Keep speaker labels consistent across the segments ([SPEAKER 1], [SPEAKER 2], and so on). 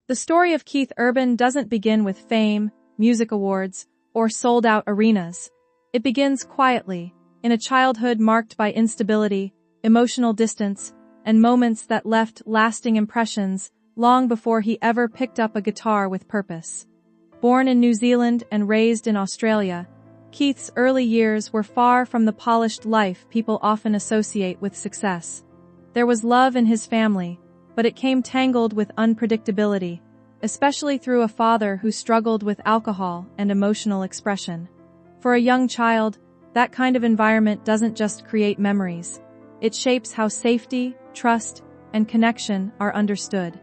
[SPEAKER 1] The story of Keith Urban doesn't begin with fame, music awards, or sold-out arenas. It begins quietly, in a childhood marked by instability, emotional distance, and moments that left lasting impressions long before he ever picked up a guitar with purpose. Born in New Zealand and raised in Australia, Keith's early years were far from the polished life people often associate with success. There was love in his family, but it came tangled with unpredictability, especially through a father who struggled with alcohol and emotional expression. For a young child, that kind of environment doesn't just create memories. It shapes how safety, trust, and connection are understood.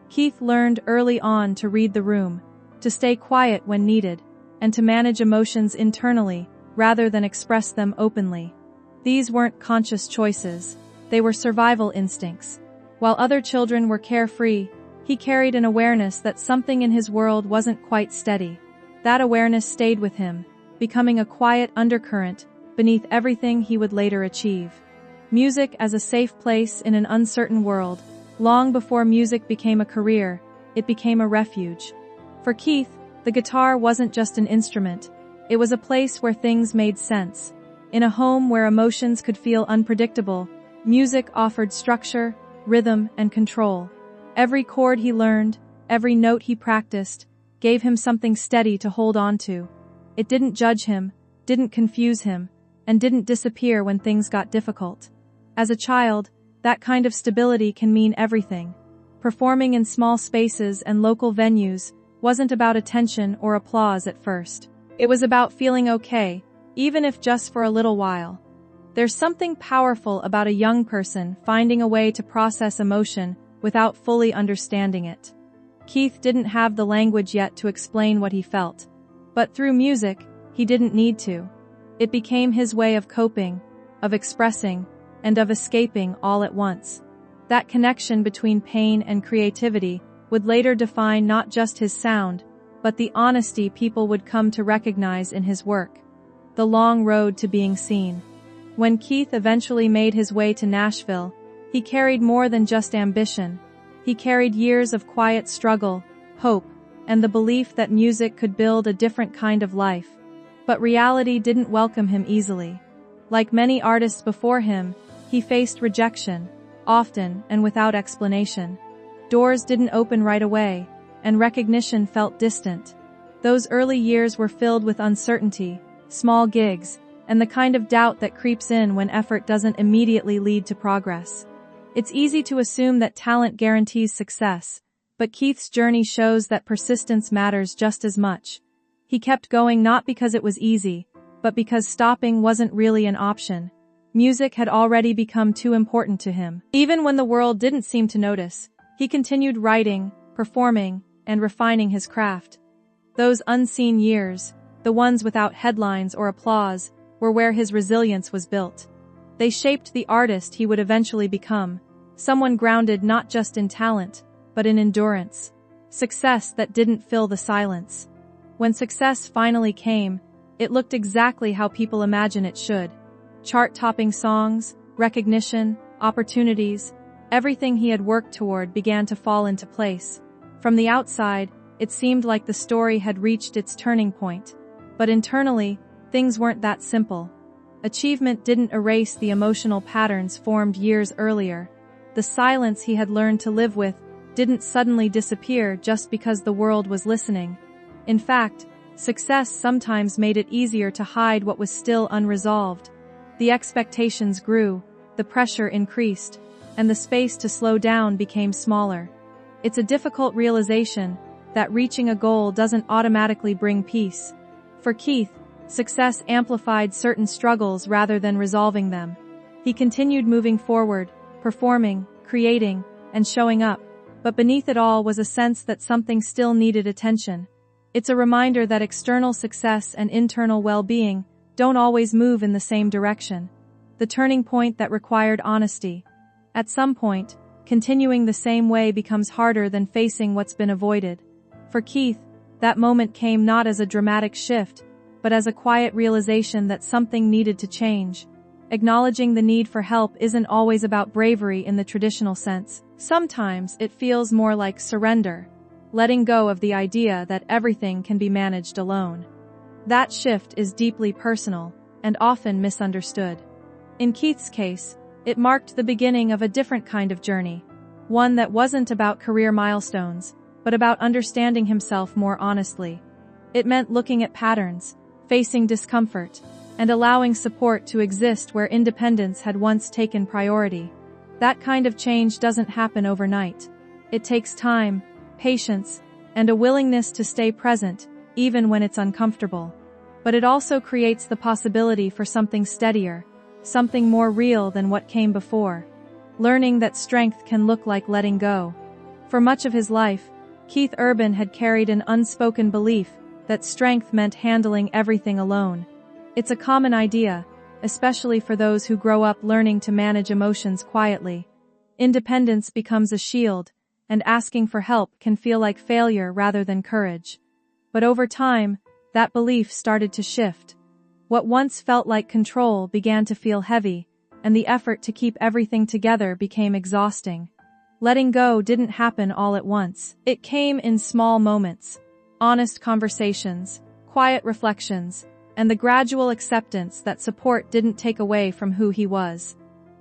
[SPEAKER 1] Keith learned early on to read the room, to stay quiet when needed, and to manage emotions internally rather than express them openly. These weren't conscious choices, they were survival instincts. While other children were carefree, he carried an awareness that something in his world wasn't quite steady. That awareness stayed with him, becoming a quiet undercurrent beneath everything he would later achieve. Music as a safe place in an uncertain world. Long before music became a career, it became a refuge. For Keith, the guitar wasn't just an instrument. It was a place where things made sense. In a home where emotions could feel unpredictable, music offered structure, rhythm, and control. Every chord he learned, every note he practiced, gave him something steady to hold on to. It didn't judge him, didn't confuse him, and didn't disappear when things got difficult. As a child, that kind of stability can mean everything. Performing in small spaces and local venues wasn't about attention or applause at first. It was about feeling okay, even if just for a little while. There's something powerful about a young person finding a way to process emotion without fully understanding it. Keith didn't have the language yet to explain what he felt. But through music, he didn't need to. It became his way of coping, of expressing, and of escaping all at once. That connection between pain and creativity would later define not just his sound, but the honesty people would come to recognize in his work. The long road to being seen. When Keith eventually made his way to Nashville, he carried more than just ambition. He carried years of quiet struggle, hope, and the belief that music could build a different kind of life. But reality didn't welcome him easily. Like many artists before him, he faced rejection, often and without explanation. Doors didn't open right away, and recognition felt distant. Those early years were filled with uncertainty, small gigs, and the kind of doubt that creeps in when effort doesn't immediately lead to progress. It's easy to assume that talent guarantees success, but Keith's journey shows that persistence matters just as much. He kept going not because it was easy, but because stopping wasn't really an option. Music had already become too important to him. Even when the world didn't seem to notice, he continued writing, performing, and refining his craft. Those unseen years, the ones without headlines or applause, were where his resilience was built. They shaped the artist he would eventually become, someone grounded not just in talent, but in endurance. Success that didn't fill the silence. When success finally came, it looked exactly how people imagine it should. Chart-topping songs, recognition, opportunities, everything he had worked toward began to fall into place. From the outside, it seemed like the story had reached its turning point. But internally, things weren't that simple. Achievement didn't erase the emotional patterns formed years earlier. The silence he had learned to live with didn't suddenly disappear just because the world was listening. In fact, success sometimes made it easier to hide what was still unresolved. The expectations grew, the pressure increased, and the space to slow down became smaller. It's a difficult realization that reaching a goal doesn't automatically bring peace. For Keith, success amplified certain struggles rather than resolving them. He continued moving forward, performing, creating, and showing up, but beneath it all was a sense that something still needed attention. It's a reminder that external success and internal well-being don't always move in the same direction. The turning point that required honesty. At some point, continuing the same way becomes harder than facing what's been avoided. For Keith, that moment came not as a dramatic shift, but as a quiet realization that something needed to change. Acknowledging the need for help isn't always about bravery in the traditional sense. Sometimes it feels more like surrender. letting go of the idea that everything can be managed alone. That shift is deeply personal and often misunderstood. In Keith's case, it marked the beginning of a different kind of journey, one that wasn't about career milestones, but about understanding himself more honestly. It meant looking at patterns, facing discomfort, and allowing support to exist where independence had once taken priority. That kind of change doesn't happen overnight. It takes time, patience, and a willingness to stay present, even when it's uncomfortable. But it also creates the possibility for something steadier, something more real than what came before. Learning that strength can look like letting go. For much of his life, Keith Urban had carried an unspoken belief that strength meant handling everything alone. It's a common idea, especially for those who grow up learning to manage emotions quietly. Independence becomes a shield, and asking for help can feel like failure rather than courage. But over time, that belief started to shift. What once felt like control began to feel heavy, and the effort to keep everything together became exhausting. Letting go didn't happen all at once. It came in small moments, honest conversations, quiet reflections, and the gradual acceptance that support didn't take away from who he was.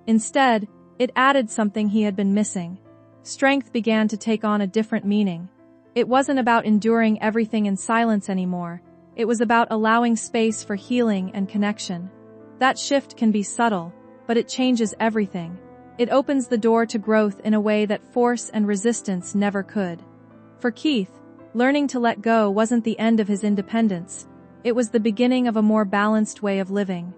[SPEAKER 1] Instead, it added something he had been missing. Strength began to take on a different meaning. It wasn't about enduring everything in silence anymore. It was about allowing space for healing and connection. That shift can be subtle, but it changes everything. It opens the door to growth in a way that force and resistance never could. For Keith, learning to let go wasn't the end of his independence. It was the beginning of a more balanced way of living.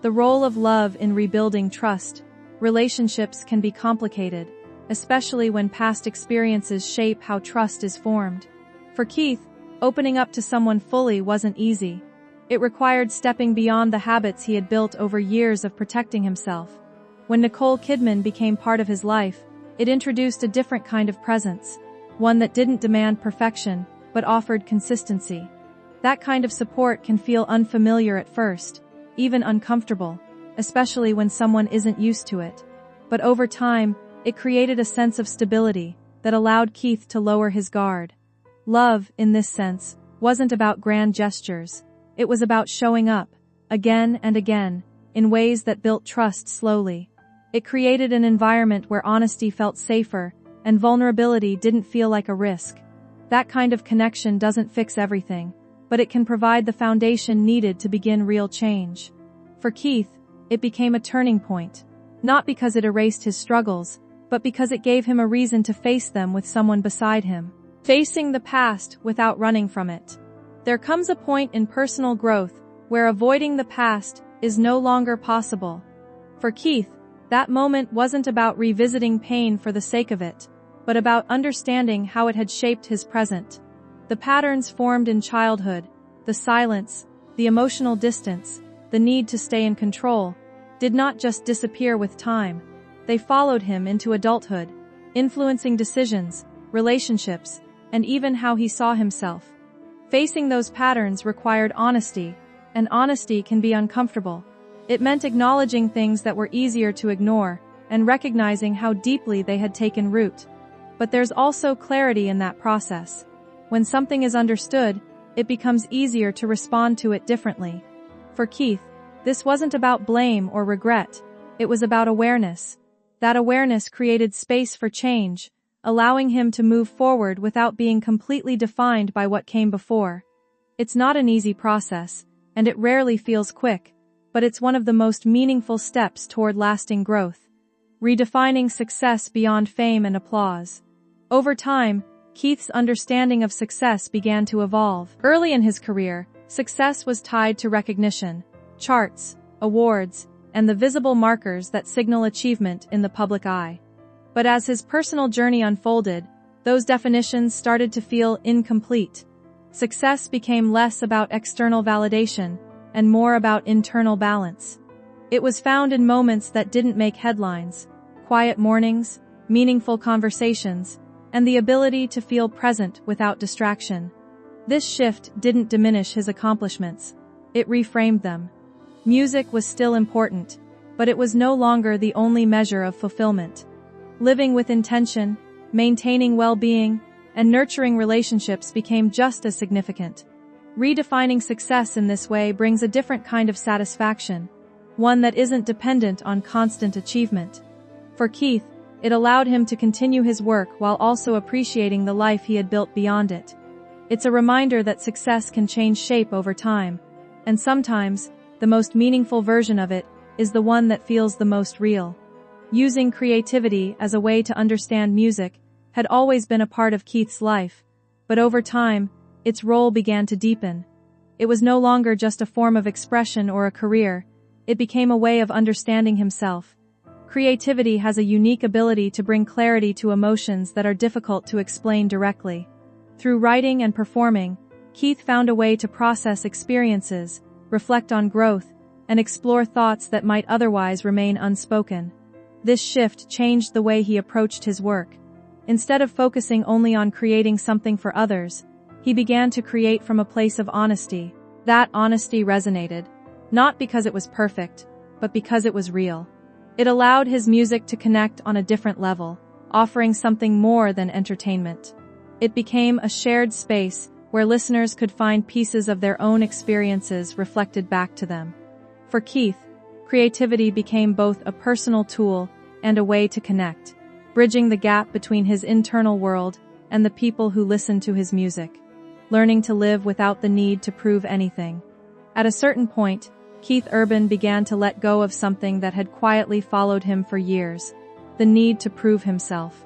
[SPEAKER 1] The role of love in rebuilding trust. Relationships can be complicated, especially when past experiences shape how trust is formed. For Keith, opening up to someone fully wasn't easy. It required stepping beyond the habits he had built over years of protecting himself. When Nicole Kidman became part of his life, it introduced a different kind of presence, one that didn't demand perfection, but offered consistency. That kind of support can feel unfamiliar at first, even uncomfortable, especially when someone isn't used to it. But over time, it created a sense of stability that allowed Keith to lower his guard. Love, in this sense, wasn't about grand gestures. It was about showing up, again and again, in ways that built trust slowly. It created an environment where honesty felt safer, and vulnerability didn't feel like a risk. That kind of connection doesn't fix everything, but it can provide the foundation needed to begin real change. For Keith, it became a turning point, not because it erased his struggles, but because it gave him a reason to face them with someone beside him. Facing the past without running from it. There comes a point in personal growth where avoiding the past is no longer possible. For Keith, that moment wasn't about revisiting pain for the sake of it, but about understanding how it had shaped his present. The patterns formed in childhood, the silence, the emotional distance, the need to stay in control, did not just disappear with time. They followed him into adulthood, influencing decisions, relationships, and even how he saw himself. Facing those patterns required honesty, and honesty can be uncomfortable. It meant acknowledging things that were easier to ignore, and recognizing how deeply they had taken root. But there's also clarity in that process. When something is understood, it becomes easier to respond to it differently. For Keith, this wasn't about blame or regret, it was about awareness. That awareness created space for change, allowing him to move forward without being completely defined by what came before. It's not an easy process, and it rarely feels quick, but it's one of the most meaningful steps toward lasting growth. Redefining success beyond fame and applause. Over time, Keith's understanding of success began to evolve. Early in his career, success was tied to recognition, charts, awards, and the visible markers that signal achievement in the public eye. But as his personal journey unfolded, those definitions started to feel incomplete. Success became less about external validation and more about internal balance. It was found in moments that didn't make headlines, quiet mornings, meaningful conversations, and the ability to feel present without distraction. This shift didn't diminish his accomplishments. It reframed them. Music was still important, but it was no longer the only measure of fulfillment. Living with intention, maintaining well-being, and nurturing relationships became just as significant. Redefining success in this way brings a different kind of satisfaction, one that isn't dependent on constant achievement. For Keith, it allowed him to continue his work while also appreciating the life he had built beyond it. It's a reminder that success can change shape over time, and sometimes, the most meaningful version of it is the one that feels the most real. Using creativity as a way to understand music had always been a part of Keith's life, but over time, its role began to deepen. It was no longer just a form of expression or a career, it became a way of understanding himself. Creativity has a unique ability to bring clarity to emotions that are difficult to explain directly. Through writing and performing, Keith found a way to process experiences, reflect on growth, and explore thoughts that might otherwise remain unspoken. This shift changed the way he approached his work. Instead of focusing only on creating something for others, he began to create from a place of honesty. That honesty resonated, not because it was perfect, but because it was real. It allowed his music to connect on a different level, offering something more than entertainment. It became a shared space where listeners could find pieces of their own experiences reflected back to them. For Keith, creativity became both a personal tool and a way to connect, bridging the gap between his internal world and the people who listened to his music, learning to live without the need to prove anything. At a certain point, Keith Urban began to let go of something that had quietly followed him for years, the need to prove himself.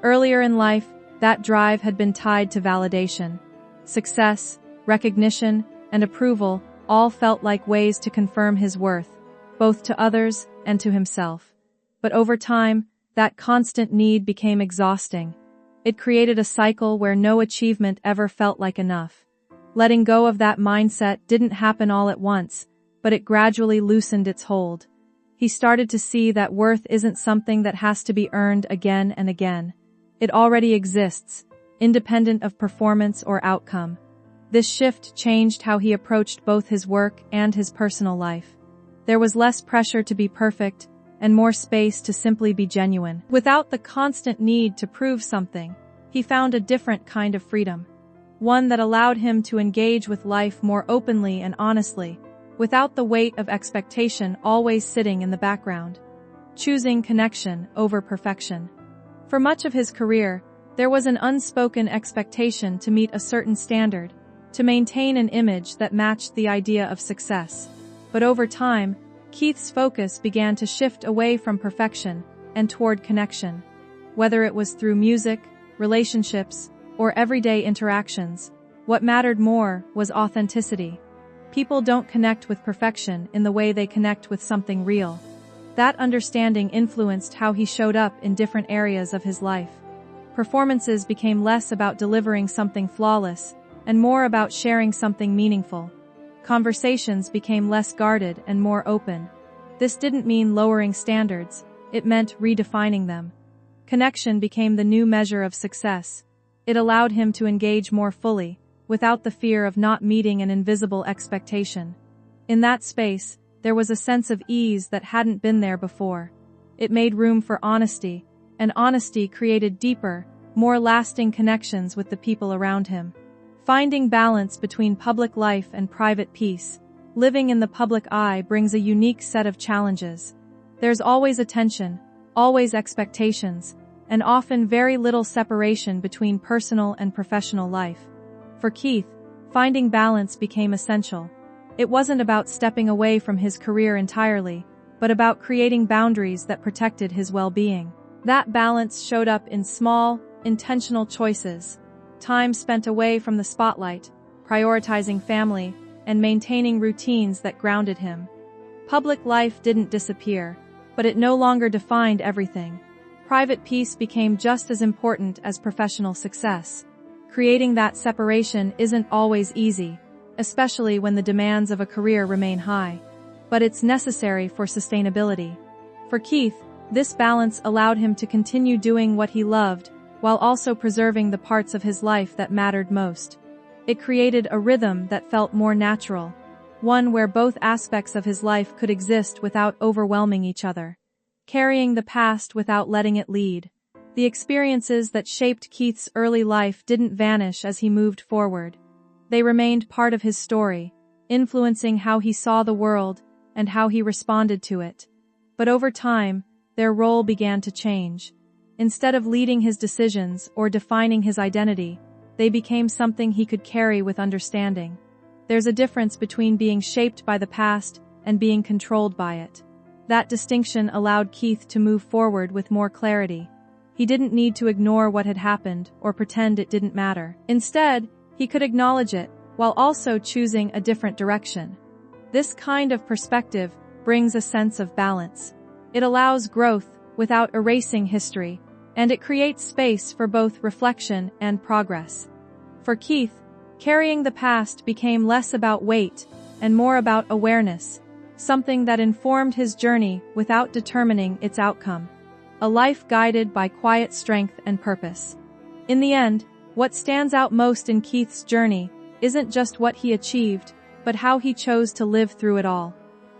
[SPEAKER 1] Earlier in life, that drive had been tied to validation. Success, recognition, and approval all felt like ways to confirm his worth, both to others and to himself. But over time, that constant need became exhausting. It created a cycle where no achievement ever felt like enough. Letting go of that mindset didn't happen all at once, but it gradually loosened its hold. He started to see that worth isn't something that has to be earned again and again. It already exists, independent of performance or outcome. This shift changed how he approached both his work and his personal life. There was less pressure to be perfect, and more space to simply be genuine. Without the constant need to prove something, he found a different kind of freedom. One that allowed him to engage with life more openly and honestly, without the weight of expectation always sitting in the background. Choosing connection over perfection. For much of his career, there was an unspoken expectation to meet a certain standard, to maintain an image that matched the idea of success. But over time, Keith's focus began to shift away from perfection and toward connection. Whether it was through music, relationships, or everyday interactions, what mattered more was authenticity. People don't connect with perfection in the way they connect with something real. That understanding influenced how he showed up in different areas of his life. Performances became less about delivering something flawless, and more about sharing something meaningful. Conversations became less guarded and more open. This didn't mean lowering standards, it meant redefining them. Connection became the new measure of success. It allowed him to engage more fully, without the fear of not meeting an invisible expectation. In that space, there was a sense of ease that hadn't been there before. It made room for honesty, and honesty created deeper, more lasting connections with the people around him. Finding balance between public life and private peace, living in the public eye brings a unique set of challenges. There's always attention, always expectations, and often very little separation between personal and professional life. For Keith, finding balance became essential. It wasn't about stepping away from his career entirely, but about creating boundaries that protected his well-being. That balance showed up in small, intentional choices. Time spent away from the spotlight, prioritizing family, and maintaining routines that grounded him. Public life didn't disappear, but it no longer defined everything. Private peace became just as important as professional success. Creating that separation isn't always easy, especially when the demands of a career remain high, but it's necessary for sustainability. For Keith, this balance allowed him to continue doing what he loved, while also preserving the parts of his life that mattered most. It created a rhythm that felt more natural, one where both aspects of his life could exist without overwhelming each other. Carrying the past without letting it lead. The experiences that shaped Keith's early life didn't vanish as he moved forward. They remained part of his story, influencing how he saw the world and how he responded to it. But over time, their role began to change. Instead of leading his decisions or defining his identity, they became something he could carry with understanding. There's a difference between being shaped by the past and being controlled by it. That distinction allowed Keith to move forward with more clarity. He didn't need to ignore what had happened or pretend it didn't matter. Instead, he could acknowledge it while also choosing a different direction. This kind of perspective brings a sense of balance. It allows growth without erasing history, and it creates space for both reflection and progress. For Keith, carrying the past became less about weight and more about awareness, something that informed his journey without determining its outcome. A life guided by quiet strength and purpose. In the end, what stands out most in Keith's journey isn't just what he achieved, but how he chose to live through it all.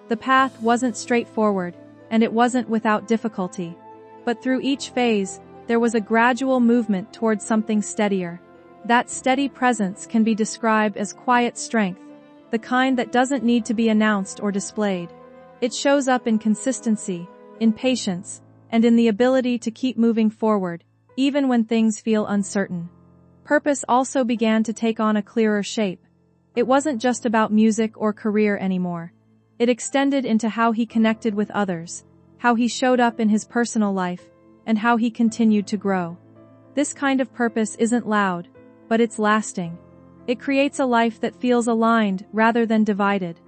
[SPEAKER 1] The path wasn't straightforward, and it wasn't without difficulty. But through each phase, there was a gradual movement towards something steadier. That steady presence can be described as quiet strength, the kind that doesn't need to be announced or displayed. It shows up in consistency, in patience, and in the ability to keep moving forward, even when things feel uncertain. Purpose also began to take on a clearer shape. It wasn't just about music or career anymore. It extended into how he connected with others, how he showed up in his personal life, and how he continued to grow. This kind of purpose isn't loud, but it's lasting. It creates a life that feels aligned rather than divided.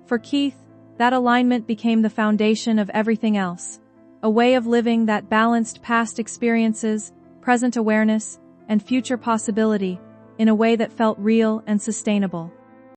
[SPEAKER 1] For Keith, that alignment became the foundation of everything else. A way of living that balanced past experiences, present awareness, and future possibility in a way that felt real and sustainable.